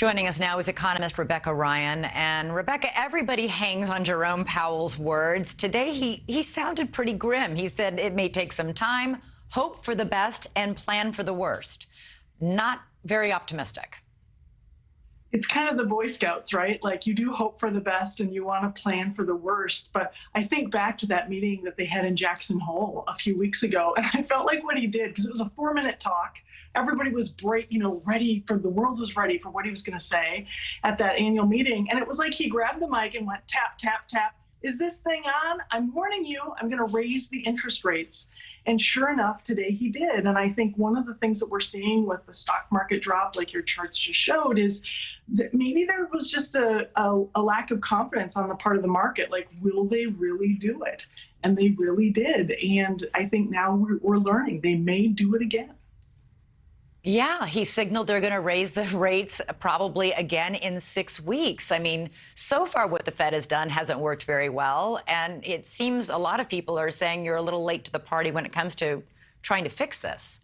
Joining us now is economist Rebecca Ryan. And Rebecca, everybody hangs on Jerome Powell's words. Today, he sounded pretty grim. He said it may take some time, hope for the best, and plan for the worst. Not very optimistic. It's kind of the Boy Scouts, right? Like, you do hope for the best and you want to plan for the worst. But I think back to that meeting that they had in Jackson Hole a few weeks ago, and I felt like what he did, because it was a 4-minute talk. Everybody was ready for, the world was ready for what he was going to say at that annual meeting. And it was like he grabbed the mic and went tap, tap, tap. Is this thing on? I'm warning you, I'm going to raise the interest rates. And sure enough, today he did. And I think one of the things that we're seeing with the stock market drop, like your charts just showed, is that maybe there was just a lack of confidence on the part of the market. Like, will they really do it? And they really did. And I think now we're learning they may do it again. Yeah, he signaled they're going to raise the rates probably again in 6 weeks. I mean, so far what the Fed has done hasn't worked very well. And it seems a lot of people are saying you're a little late to the party when it comes to trying to fix this.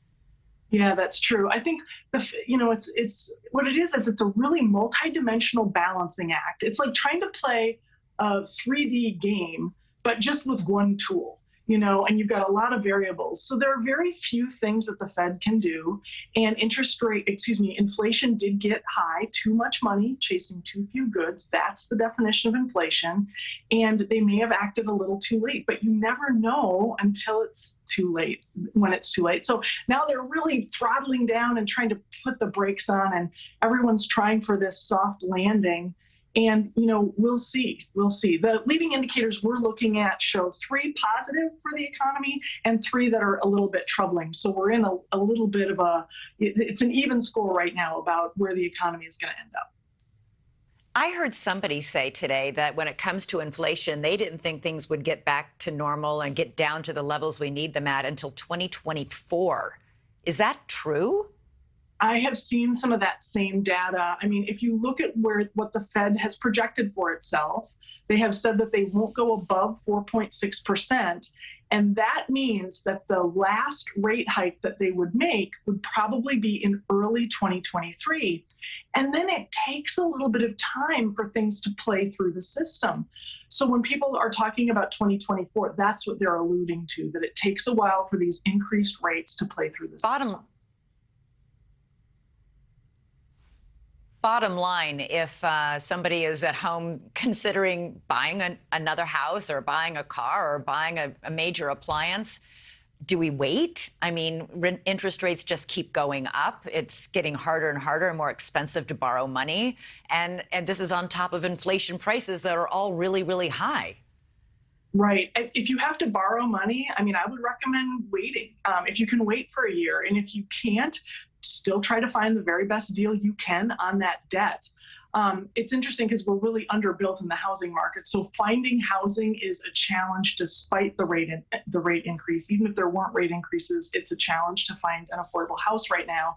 Yeah, that's true. I think it's what it is it's a really multidimensional balancing act. It's like trying to play a 3D game, but just with one tool. And you've got a lot of variables. So there are very few things that the Fed can do. And inflation did get high, too much money chasing too few goods. That's the definition of inflation. And they may have acted a little too late, but you never know until it's too late, when it's too late. So now they're really throttling down and trying to put the brakes on, and everyone's trying for this soft landing. And, we'll see. The leading indicators we're looking at show 3 positive for the economy and 3 that are a little bit troubling. So we're in a little bit of it's an even score right now about where the economy is going to end up. I heard somebody say today that when it comes to inflation, they didn't think things would get back to normal and get down to the levels we need them at until 2024. Is that true? I have seen some of that same data. I mean, if you look at what the Fed has projected for itself, they have said that they won't go above 4.6%. And that means that the last rate hike that they would make would probably be in early 2023. And then it takes a little bit of time for things to play through the system. So when people are talking about 2024, that's what they're alluding to, that it takes a while for these increased rates to play through the system. Bottom line, if somebody is at home considering buying another house or buying a car or buying a major appliance, do we wait? I mean, interest rates just keep going up. It's getting harder and harder and more expensive to borrow money. And this is on top of inflation prices that are all really, really high. Right. If you have to borrow money, I would recommend waiting. If you can wait for a year, and if you can't, still try to find the very best deal you can on that debt. It's interesting because we're really underbuilt in the housing market. So finding housing is a challenge despite the rate increase. Even if there weren't rate increases, it's a challenge to find an affordable house right now.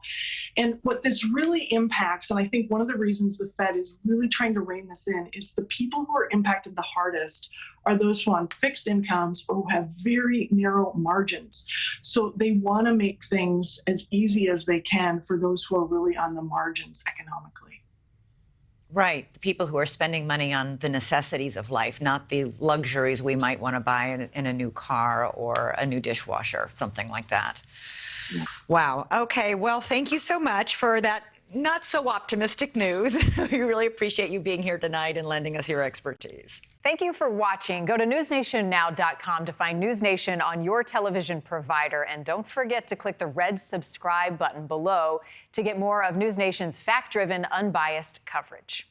And what this really impacts, and I think one of the reasons the Fed is really trying to rein this in, is the people who are impacted the hardest are those who are on fixed incomes or who have very narrow margins. So they want to make things as easy as they can for those who are really on the margins economically. Right. The people who are spending money on the necessities of life, not the luxuries we might want to buy in a new car or a new dishwasher, something like that. Yeah. Wow. Okay. Well, thank you so much for that not so optimistic news. We really appreciate you being here tonight and lending us your expertise. Thank you for watching. Go to newsnationnow.com to find NewsNation on your television provider. And don't forget to click the red subscribe button below to get more of NewsNation's fact-driven, unbiased coverage.